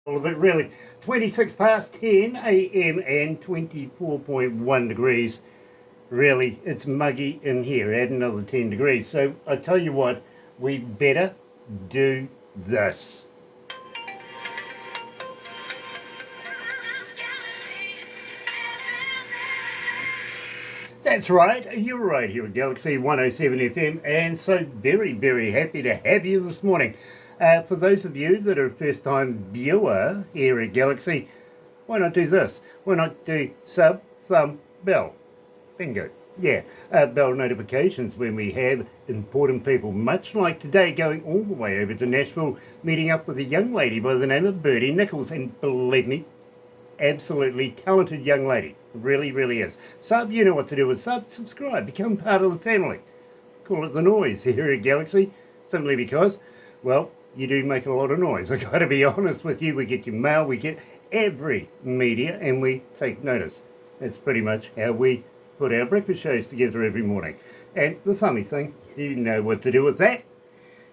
All of it really. 26 past 10 a.m. and 24.1 degrees. Really, it's muggy in here. Add another 10 degrees. So I tell you what, we better do this. That's right, you're right here at Galaxy 107 FM, and so very, very happy to have you this morning. For those of you that are a first time viewer here at Galaxy, why not do this? Why not do sub, thumb, bell? Bingo. Yeah, bell notifications when we have important people, much like today, going all the way over to Nashville, meeting up with a young lady by the name of Birdie Nichols, and believe me, absolutely talented young lady. Really, really is. Sub, you know what to do with sub. Subscribe, become part of the family. Call it the noise here at Galaxy, simply because, well, you do make a lot of noise. I got to be honest with you. We get your mail, we get every media, and we take notice. That's pretty much how we put our breakfast shows together every morning. And the funny thing, you know what to do with that.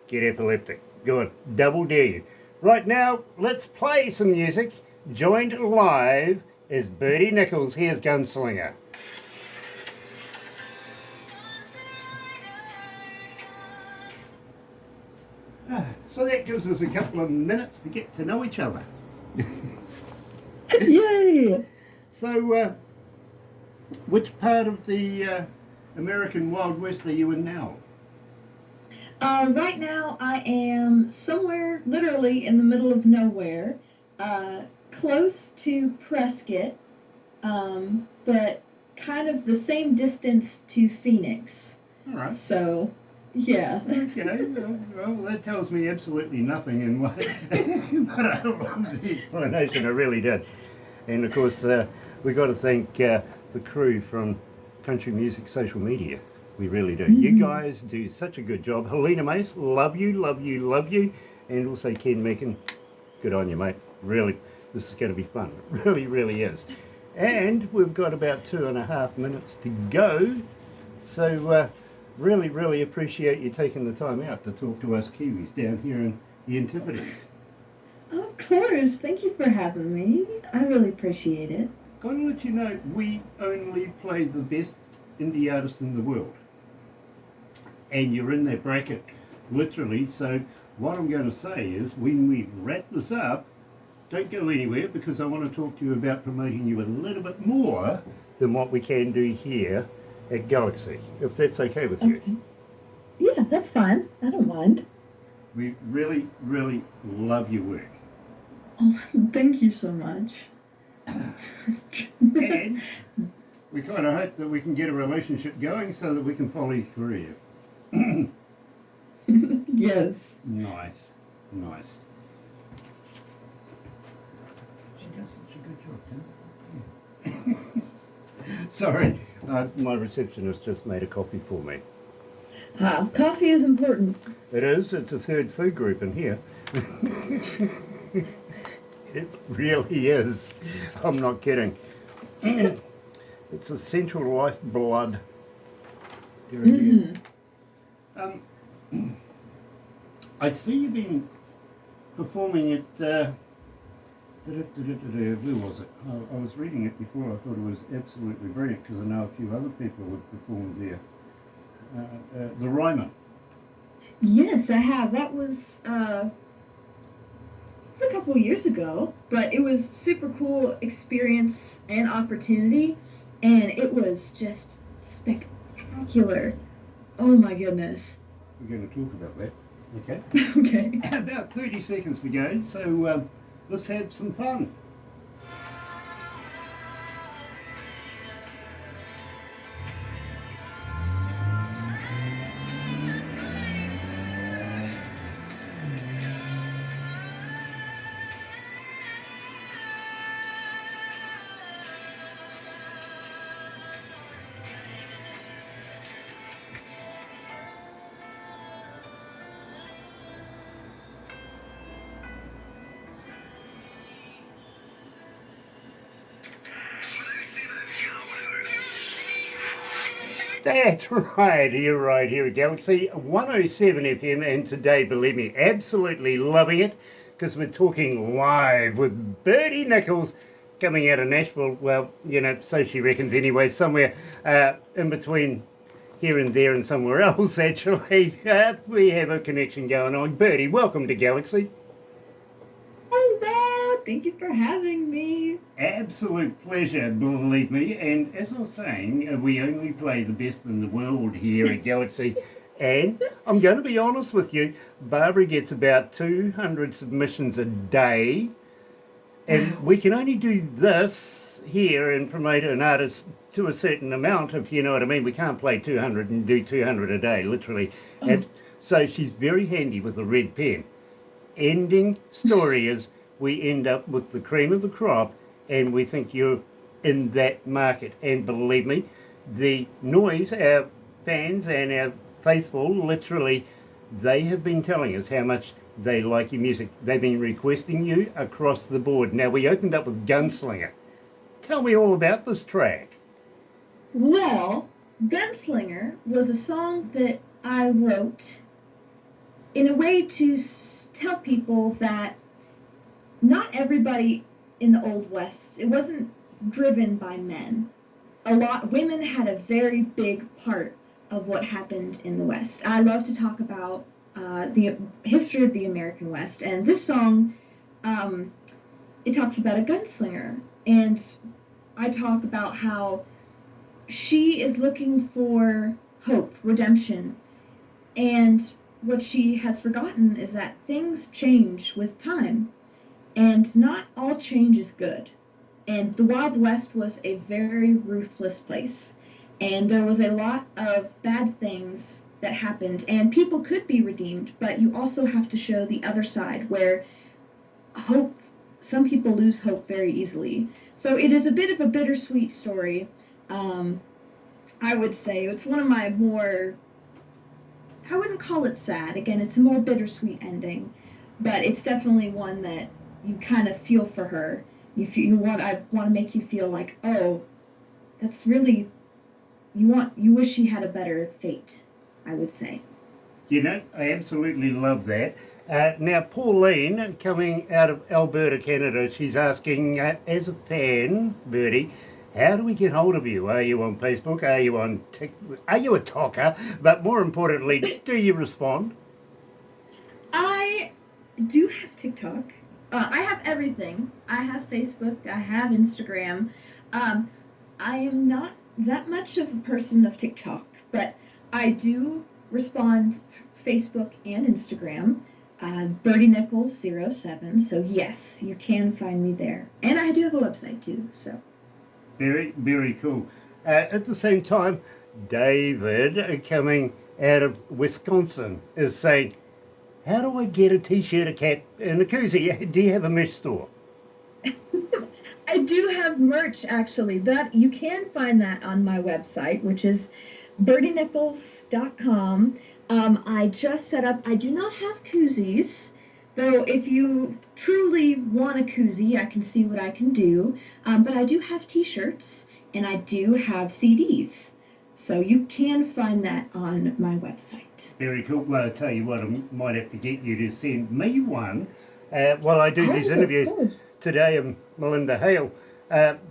Get epileptic. Go on, double dare you. Right now, let's play some music. Joined live is Birdie Nichols. Here's Gunslinger. So that gives us a couple of minutes to get to know each other. Yay! So, which part of the American Wild West are you in now? Right now, I am somewhere literally in the middle of nowhere, close to Prescott, but kind of the same distance to Phoenix. All right. So, yeah. Okay, well, that tells me absolutely nothing, and but I love the explanation, I really did. And of course, we got to thank the crew from Country Music Social Media. We really do. You guys do such a good job. Helena Mace, love you, love you, love you. And also Ken Mecken, good on you, mate. Really, this is going to be fun. It really, really is. And we've got about 2.5 minutes to go. So really, really appreciate you taking the time out to talk to us Kiwis down here in the Antipodes. Of course. Thank you for having me. I really appreciate it. Got to let you know, we only play the best indie artists in the world. And you're in that bracket, literally. So what I'm going to say is, when we wrap this up, don't go anywhere, because I want to talk to you about promoting you a little bit more than what we can do here at Galaxy, if that's okay with you. Okay. Yeah, that's fine. I don't mind. We really, really love your work. Oh, thank you so much. And we kind of hope that we can get a relationship going so that we can follow your career. Yes. Nice, nice. She does such a good job, huh? Sorry, my receptionist just made a coffee for me. Coffee is important. It is, it's a third food group in here. It really is. I'm not kidding. It's a central lifeblood. I see you've been performing at, where was it? I was reading it before. I thought it was absolutely brilliant, because I know a few other people have performed there. The Ryman. Yes, I have. That was a couple of years ago, but it was super cool experience and opportunity, and it was just spectacular. Oh my goodness. We're going to talk about that. Okay. Okay. About 30 seconds to go, so let's have some fun. That's right, you're right here at Galaxy 107 FM, and today, believe me, absolutely loving it, because we're talking live with Birdie Nichols coming out of Nashville. Well, so she reckons anyway, somewhere in between here and there and somewhere else, actually. We have a connection going on. Birdie, welcome to Galaxy. Hello, thank you for having me. Absolute pleasure, believe me. And as I was saying, we only play the best in the world here at Galaxy. And I'm going to be honest with you, Barbara gets about 200 submissions a day. And we can only do this here and promote an artist to a certain amount, if you know what I mean. We can't play 200 and do 200 a day, literally. And so she's very handy with a red pen. Ending story is we end up with the cream of the crop, and we think you're in that market. And believe me, the noise, our fans and our faithful, literally, they have been telling us how much they like your music. They've been requesting you across the board. Now, we opened up with Gunslinger. Tell me all about this track. Well, Gunslinger was a song that I wrote in a way to tell people that not everybody in the Old West, it wasn't driven by men. Women had a very big part of what happened in the West. I love to talk about the history of the American West, and this song, it talks about a gunslinger, and I talk about how she is looking for hope, redemption, and what she has forgotten is that things change with time, and not all change is good. And the Wild West was a very ruthless place, and there was a lot of bad things that happened, and people could be redeemed, but you also have to show the other side where hope, some people lose hope very easily. So it is a bit of a bittersweet story. I would say it's one of my more, I wouldn't call it sad. Again, it's a more bittersweet ending, but it's definitely one that you kind of feel for her. I want to make you feel like, oh, that's really, you wish she had a better fate, I would say. I absolutely love that. Now, Pauline, coming out of Alberta, Canada, she's asking, as a fan, Birdie, how do we get hold of you? Are you on Facebook? Are you on TikTok? Are you a talker? But more importantly, do you respond? I do have TikTok. I have everything. I have Facebook. I have Instagram. I am not that much of a person of TikTok, but I do respond Facebook and Instagram. Birdie Nichols 07. So yes, you can find me there, and I do have a website too. So very, very cool. At the same time, David, coming out of Wisconsin, is saying, how do I get a t-shirt, a cap, and a koozie? Do you have a merch store? I do have merch, actually. That you can find that on my website, which is birdienichols.com. I just set up, I do not have koozies, though if you truly want a koozie, I can see what I can do. But I do have t-shirts, and I do have CDs. So you can find that on my website. Very cool. Well, I'll tell you what, I might have to get you to send me one while I do these interviews. Today I'm Melinda Hale.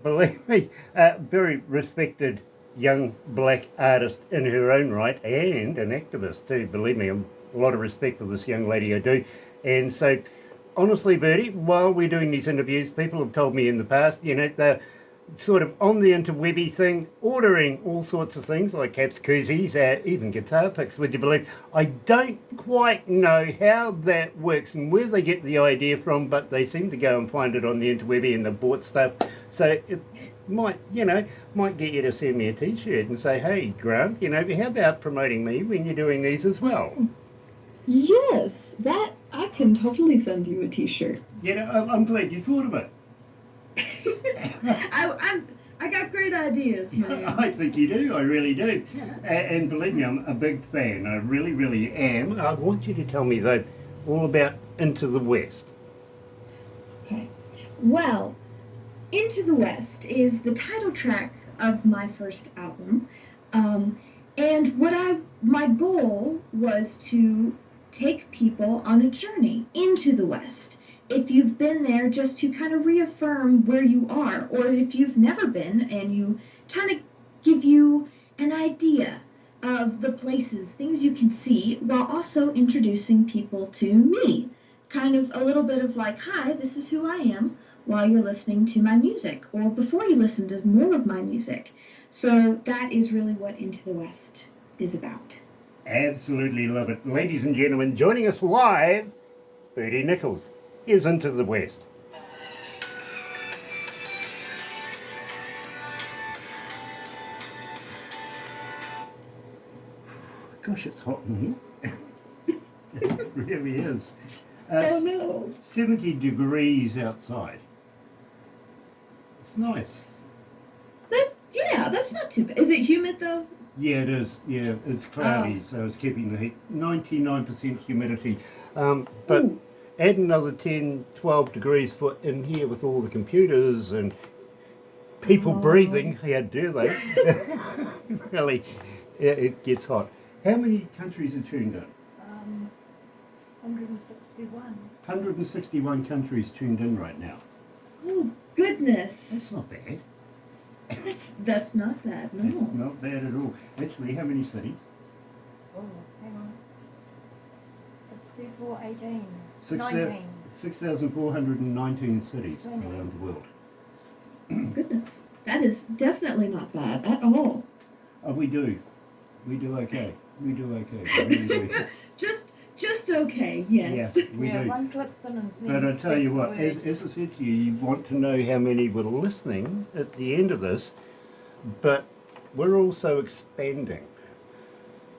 Believe me, very respected young black artist in her own right, and an activist too. Believe me, a lot of respect for this young lady, I do. And so, honestly, Birdie, while we're doing these interviews, people have told me in the past, they're sort of on the interwebby thing, ordering all sorts of things like caps, koozies, even guitar picks, would you believe? I don't quite know how that works and where they get the idea from, but they seem to go and find it on the interwebby and they've bought stuff. So it might get you to send me a t-shirt and say, hey, Grant, how about promoting me when you're doing these as well? Yes, that I can totally send you a t-shirt. I'm glad you thought of it. I got great ideas, man. I think you do. I really do. And believe me, I'm a big fan. I really, really am. I want you to tell me, though, all about Into the West. Okay. Well, Into the West is the title track of my first album. And my goal was to take people on a journey into the West if you've been there, just to kind of reaffirm where you are, or if you've never been and you kind of give you an idea of the places, things you can see, while also introducing people to me. Kind of a little bit of like, hi, this is who I am, while you're listening to my music, or before you listen to more of my music. So that is really what Into the West is about. Absolutely love it. Ladies and gentlemen, joining us live, Birdie Nichols. Here's Into the West. Gosh, it's hot in here. It really is. Oh no. 70 degrees outside. It's nice. That's not too bad. Is it humid though? Yeah, it is. Yeah, it's cloudy, so it's keeping the heat. 99% humidity. But Ooh. add another 10, 12 degrees in here with all the computers and people breathing. How dare they? Really, it gets hot. How many countries are tuned in? 161. 161 countries tuned in right now. Oh goodness. That's not bad. That's not bad, no. It's not bad at all. Actually, how many cities? Oh, hang on. 64, 18, 19. 6,419 cities around the world. Goodness. That is definitely not bad at all. Oh, we do. We do okay. We do okay. We really do. Just okay, yes. Yeah, we yeah, do. one clicks in and But I tell you what, as I said to you, you want to know how many were listening at the end of this, but we're also expanding.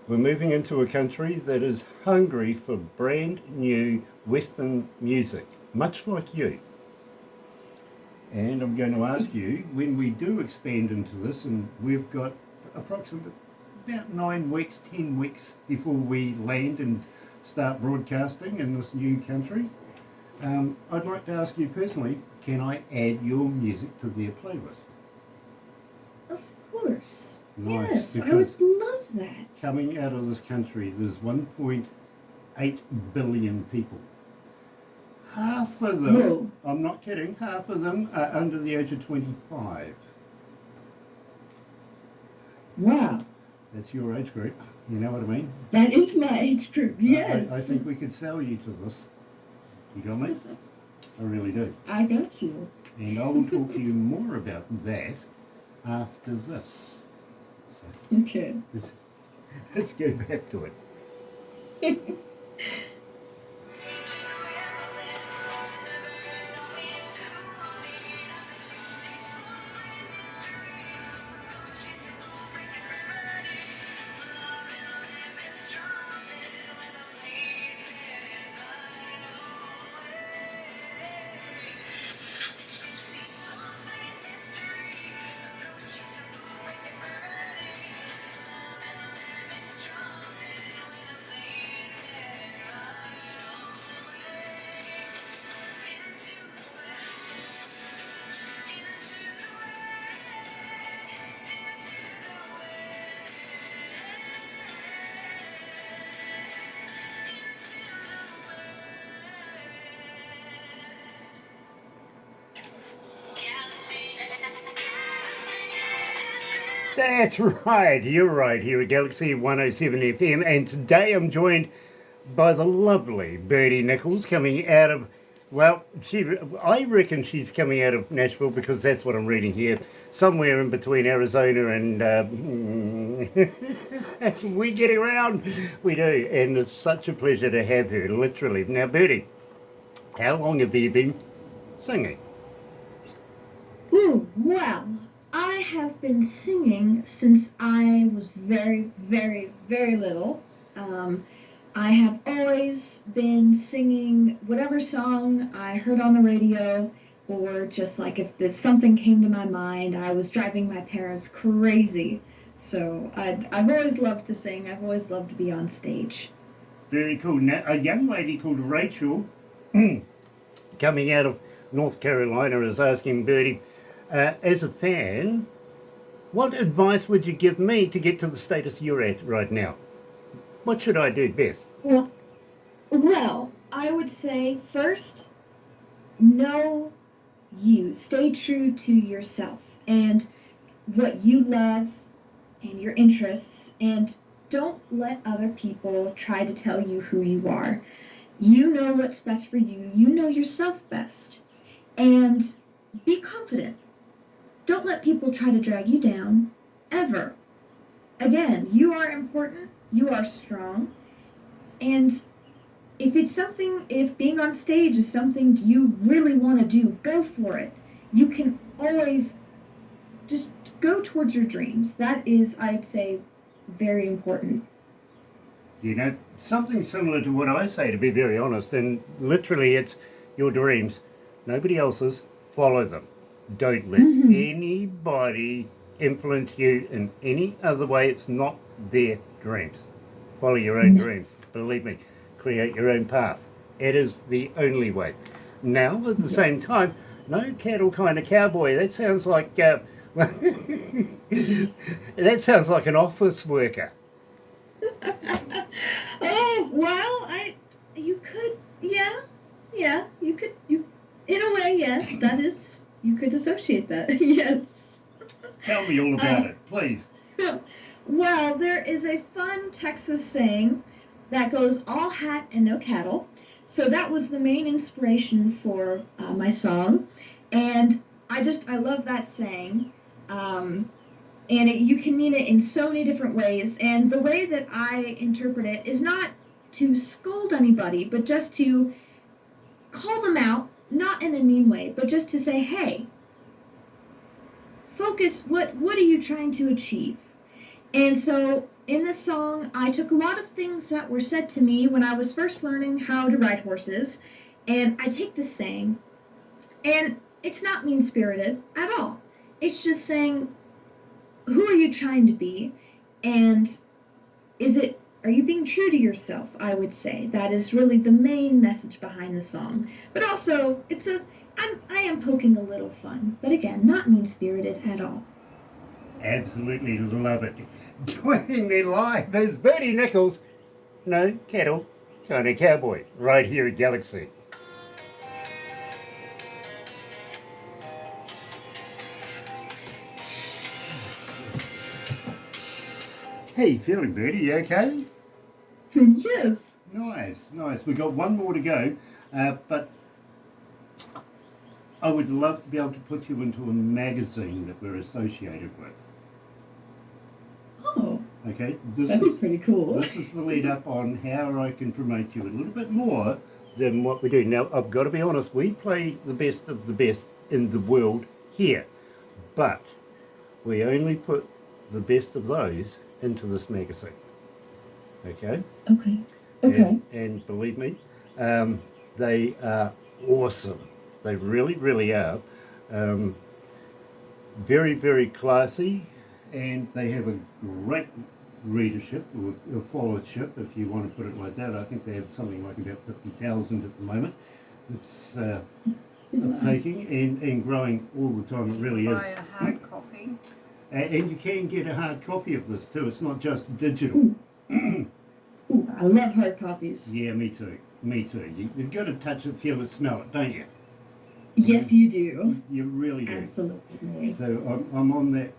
We're moving into a country that is hungry for brand new Western music, much like you. And I'm going to ask you, when we do expand into this, and we've got approximately about 9 weeks, 10 weeks before we land and start broadcasting in this new country, I'd like to ask you personally, can I add your music to their playlist? Of course. Nice, Yes, I would love that. Coming out of this country, there's 1.8 billion people. Half of them, Whoa. I'm not kidding, half of them are under the age of 25. Wow. That's your age group, you know what I mean? That is my age group, yes. I think we could sell you to this. You got me? I really do. I got you. And I will talk to you more about that after this. So Okay. let's go back to it. That's right, you're right, here at Galaxy 107 FM, and today I'm joined by the lovely Birdie Nichols coming out of, well, I reckon she's coming out of Nashville because that's what I'm reading here, somewhere in between Arizona and we get around, we do, and it's such a pleasure to have her, literally. Now Birdie, how long have you been singing? Ooh, well, I have been singing since I was very, very, very little. I have always been singing whatever song I heard on the radio, or just like if there's something came to my mind, I was driving my parents crazy. So I've always loved to sing. I've always loved to be on stage. Very cool. Now, a young lady called Rachel, coming out of North Carolina, is asking Birdie, as a fan, what advice would you give me to get to the status you're at right now? What should I do best? Well, I would say first, know you. Stay true to yourself and what you love and your interests, and don't let other people try to tell you who you are. You know what's best for you. You know yourself best. And be confident. Don't let people try to drag you down, ever. Again, you are important, you are strong, and if being on stage is something you really want to do, go for it. You can always just go towards your dreams. That is, I'd say, very important. You know, something similar to what I say, to be very honest, and literally it's your dreams, nobody else's, follow them. Don't let anybody influence you in any other way. It's not their dreams. Follow your own dreams. Believe me, create your own path. It is the only way. Now, at the same time, no cattle kind of cowboy. That sounds like that sounds like an office worker. Oh, well, you could, you, in a way, yes, that is, you could associate that, yes. Tell me all about it, please. Well, there is a fun Texas saying that goes, all hat and no cattle. So that was the main inspiration for my song. And I love that saying. You can mean it in so many different ways. And the way that I interpret it is not to scold anybody, but just to call them out, not in a mean way, but just to say, hey, focus, what are you trying to achieve? And so in this song, I took a lot of things that were said to me when I was first learning how to ride horses, and I take this saying, and it's not mean-spirited at all. It's just saying, who are you trying to be? And are you being true to yourself? I would say that is really the main message behind the song. But also, I am poking a little fun, but again, not mean-spirited at all. Absolutely love it. Joining me live is Birdie Nichols, no cattle, kind of cowboy, right here at Galaxy. Hey, feeling Birdie? You okay? Yes. Nice. We've got one more to go, but I would love to be able to put you into a magazine that we're associated with. Oh. Okay, That'd be pretty cool. This is the lead up on how I can promote you a little bit more than what we do. Now, I've got to be honest, we play the best of the best in the world here, but we only put the best of those into this magazine. Okay? Okay. And believe me, they are awesome. They really, really are. Very, very classy, and they have a great readership or followership, if you want to put it like that. I think they have something like about 50,000 at the moment. It's taking and growing all the time. It really is. Buy a hard copy. And you can get a hard copy of this too. It's not just digital. Ooh, I love hard copies. Yeah, me too. You've got to touch it, feel it, smell it, don't you? Yes, you do. You really do. Absolutely. So I'm on that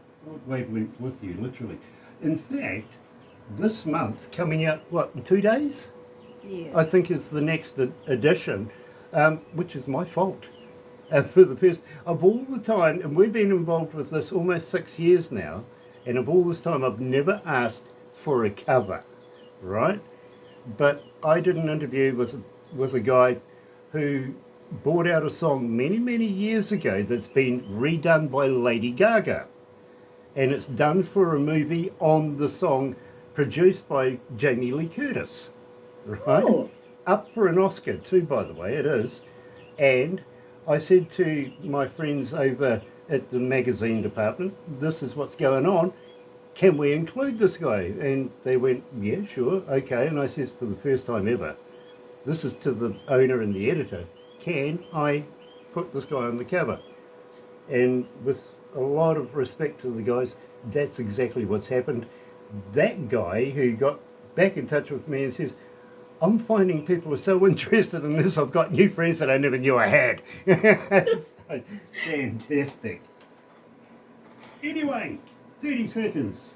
wavelength with you, literally. In fact, this month, coming out, in 2 days? Yeah. I think is the next edition, which is my fault. For the first, of all the time, and we've been involved with this almost 6 years now, and of all this time I've never asked for a cover, right? But I did an interview with a guy who brought out a song many, many years ago that's been redone by Lady Gaga. And it's done for a movie on the song produced by Jamie Lee Curtis, right? Oh. Up for an Oscar too, by the way, it is. And I said to my friends over at the magazine department, this is what's going on. Can we include this guy? And they went, yeah, sure, okay. And I says, for the first time ever, this is to the owner and the editor, can I put this guy on the cover? And with a lot of respect to the guys, that's exactly what's happened. That guy who got back in touch with me and says, I'm finding people are so interested in this. I've got new friends that I never knew I had. It's so fantastic. Anyway, 30 seconds.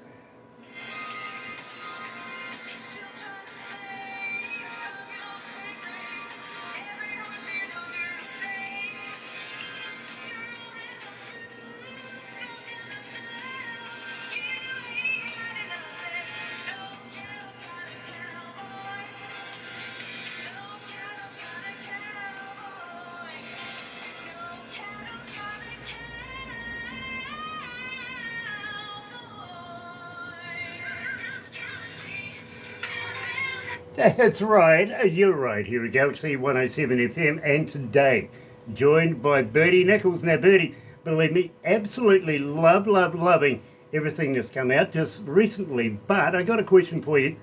That's right, you're right here at Galaxy 107 FM, and today joined by Birdie Nichols. Now, Birdie, believe me, absolutely loving everything that's come out just recently. But I got a question for you.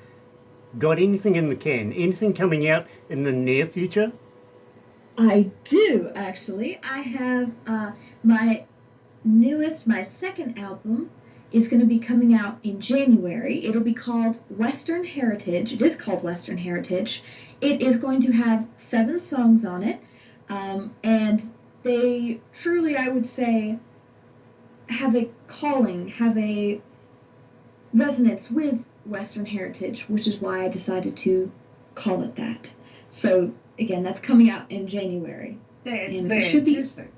Got anything in the can? Anything coming out in the near future? I do, actually. I have my second album is going to be coming out in January. It'll be called Western Heritage. It is called Western Heritage. It is going to have 7 songs on it, and they truly, I would say, have a calling, have a resonance with Western Heritage, which is why I decided to call it that. So, again, that's coming out in January. That's And fantastic.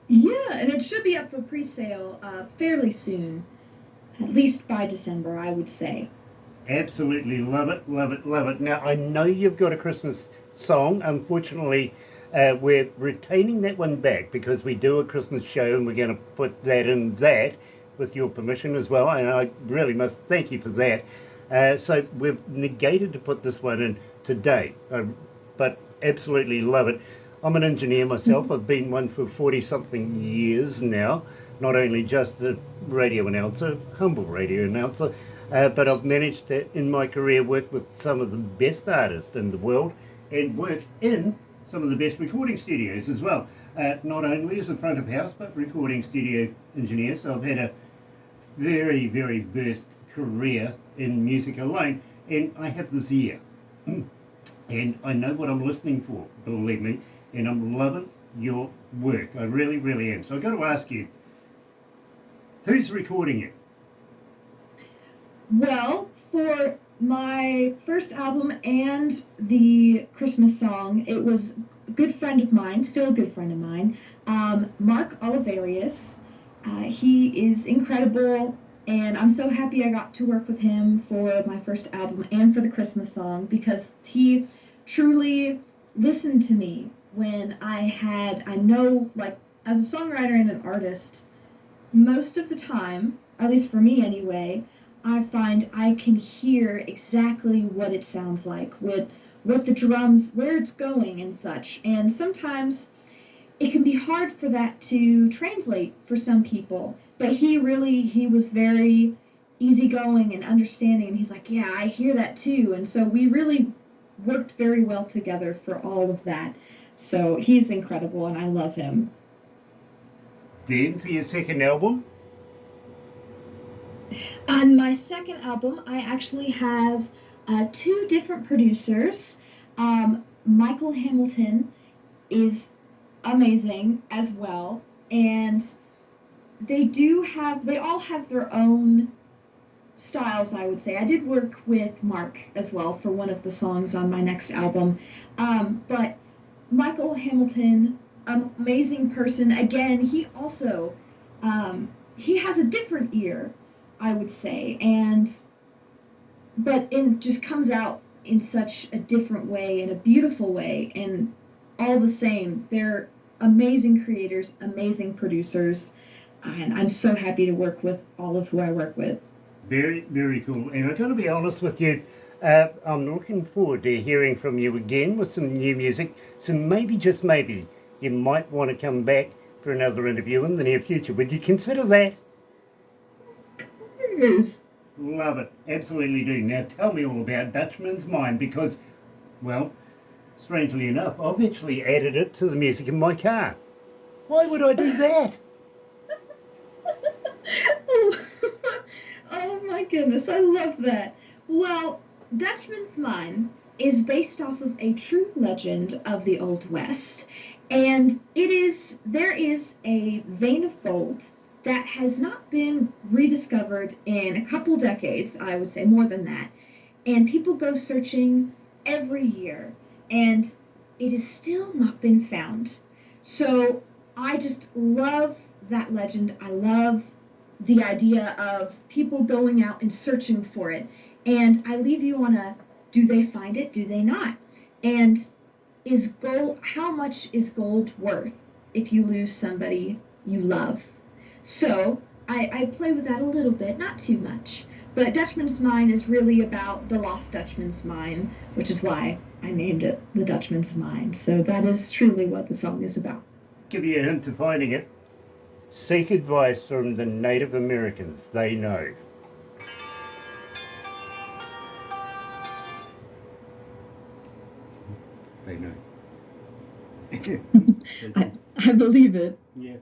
Yeah, and it should be up for pre-sale fairly soon, at least by December, I would say. Absolutely love it. Now, I know you've got a Christmas song. Unfortunately, we're retaining that one back because we do a Christmas show and we're going to put that in that with your permission as well. And I really must thank you for that. So we've negated to put this one in today, but absolutely love it. I'm an engineer myself. I've been one for 40-something years now. Not only just a radio announcer, humble radio announcer, but I've managed to, in my career, work with some of the best artists in the world and work in some of the best recording studios as well. Not only as a front of house, but recording studio engineer. So I've had a very versed career in music alone, and I have this ear. And I know what I'm listening for, believe me, and I'm loving your work. I really am. So I've got to ask you, who's recording it? Well, for my first album and the Christmas song, it was a good friend of mine, still a good friend of mine, Mark Oliverius. He is incredible, and I'm so happy I got to work with him for my first album and for the Christmas song because he truly listened to me when I know, like, as a songwriter and an artist, most of the time, at least for me anyway, I find I can hear exactly what it sounds like, what the drums, where it's going and such. And sometimes it can be hard for that to translate for some people. But he was very easygoing and understanding, and he's like, yeah, I hear that too. And so we really worked very well together for all of that. So he's incredible, and I love him. Then for your second album? On my second album, I actually have 2 different producers. Michael Hamilton is amazing as well, and they all have their own styles, I would say. I did work with Mark as well for one of the songs on my next album, but Michael Hamilton, amazing person. Again, he also he has a different ear, I would say, but it just comes out in such a different way, in a beautiful way, and all the same, they're amazing creators, amazing producers, and I'm so happy to work with all of who I work with. Very cool. And I've got to be honest with you, I'm looking forward to hearing from you again with some new music. So maybe, just maybe, you might want to come back for another interview in the near future. Would you consider that? Yes. Love it. Absolutely do. Now tell me all about Dutchman's Mind because, well, strangely enough, I've actually added it to the music in my car. Why would I do that? Oh my goodness, I love that. Well, Dutchman's Mind is based off of a true legend of the Old West. And there is a vein of gold that has not been rediscovered in a couple decades, I would say more than that. And people go searching every year, and it has still not been found. So I just love that legend. I love the idea of people going out and searching for it. And I leave you on a, do they find it? Do they not? And how much is gold worth if you lose somebody you love? So I play with that a little bit, not too much. But Dutchman's Mine is really about the lost Dutchman's Mine, which is why I named it the Dutchman's Mine. So that is truly what the song is about. Give you a hint to finding it. Seek advice from the Native Americans. They know. They know. I believe it. Yeah.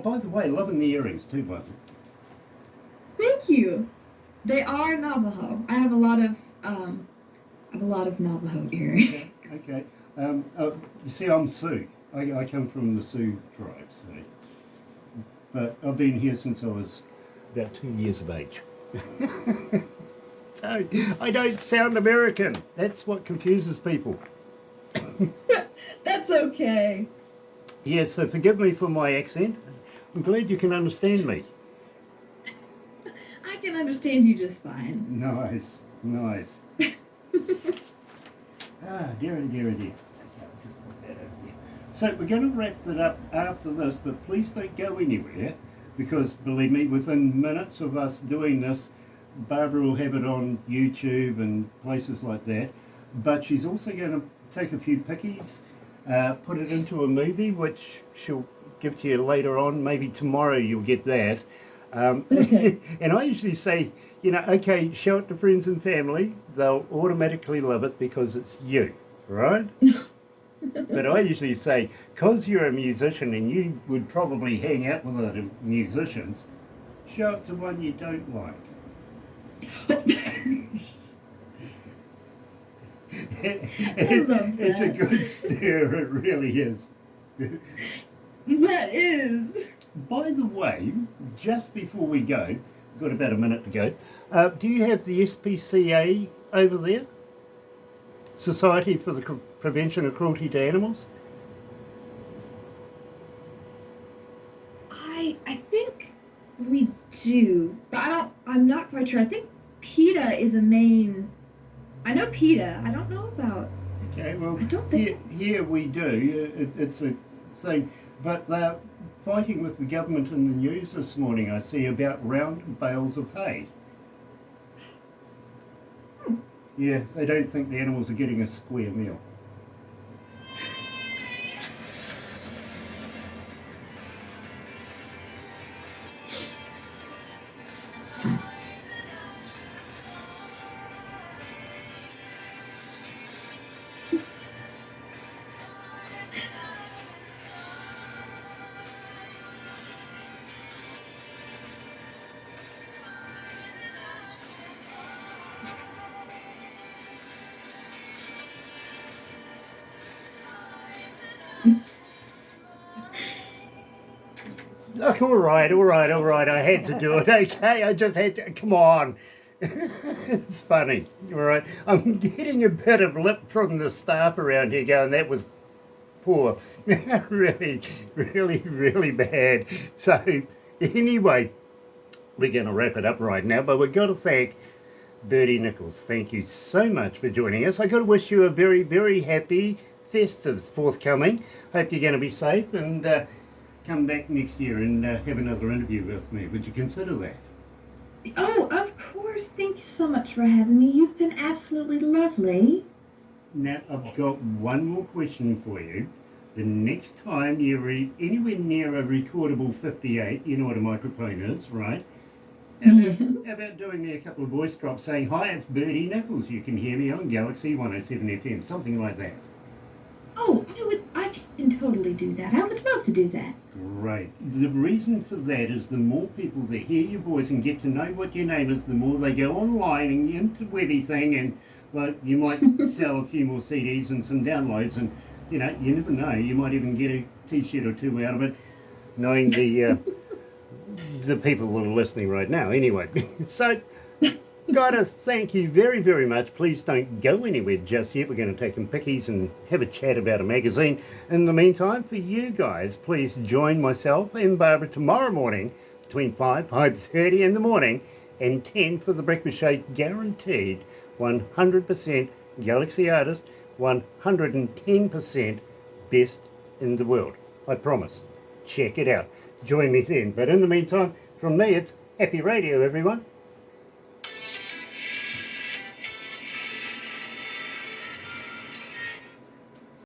By the way, loving the earrings too, by the way. Thank you. They are Navajo. I have a lot of Navajo earrings. Okay. You see, I'm Sioux. I come from the Sioux tribe, so. But I've been here since I was about 2 years of age. So I don't sound American. That's what confuses people. That's okay. Yeah, so forgive me for my accent. I'm glad you can understand me. I can understand you just fine. Nice. Dear. Okay, I'll just put that over here. So we're going to wrap that up after this, but please don't go anywhere, because believe me, within minutes of us doing this, Barbara will have it on YouTube and places like that. But she's also going to take a few pickies, put it into a movie, which she'll give to you later on. Maybe tomorrow you'll get that. Okay. And I usually say, okay, show it to friends and family. They'll automatically love it because it's you, right? But I usually say, because you're a musician and you would probably hang out with other musicians, show it to one you don't like. It's a good stare, it really is. That is. By the way, just before we go, we've got about a minute to go, do you have the SPCA over there? Society for the Prevention of Cruelty to Animals? I think we do, but I'm not quite sure. I think PETA is a main. I know PETA. I don't know about. Okay, well, I don't think here we do. It's a thing, but they're fighting with the government in the news this morning. I see about round bales of hay. Yeah, they don't think the animals are getting a square meal. Look, all right. I had to do it, okay? I just had to. Come on. It's funny, all right? I'm getting a bit of lip from the staff around here going, that was poor. Really bad. So, anyway, we're going to wrap it up right now, but we've got to thank Birdie Nichols. Thank you so much for joining us. I've got to wish you a very, very happy Festives forthcoming. Hope you're going to be safe and come back next year and have another interview with me. Would you consider that? Oh, of course. Thank you so much for having me. You've been absolutely lovely. Now, I've got one more question for you. The next time you're anywhere near a recordable 58, you know what a microphone is, right? How about doing me a couple of voice drops saying, hi, it's Birdie Nichols. You can hear me on galaxy107fm, something like that. Oh, I can totally do that. I would love to do that. Great. The reason for that is the more people that hear your voice and get to know what your name is, the more they go online and into everything and well, you might sell a few more CDs and some downloads, and you never know. You might even get a T-shirt or two out of it, knowing the people that are listening right now. Anyway, so gotta thank you very, very much. Please don't go anywhere just yet. We're going to take some pickies and have a chat about a magazine. In the meantime, for you guys, please join myself and Barbara tomorrow morning between 5:30 in the morning, and 10 for the breakfast show, guaranteed 100% Galaxy artist, 110% best in the world. I promise. Check it out. Join me then. But in the meantime, from me, it's happy radio, everyone.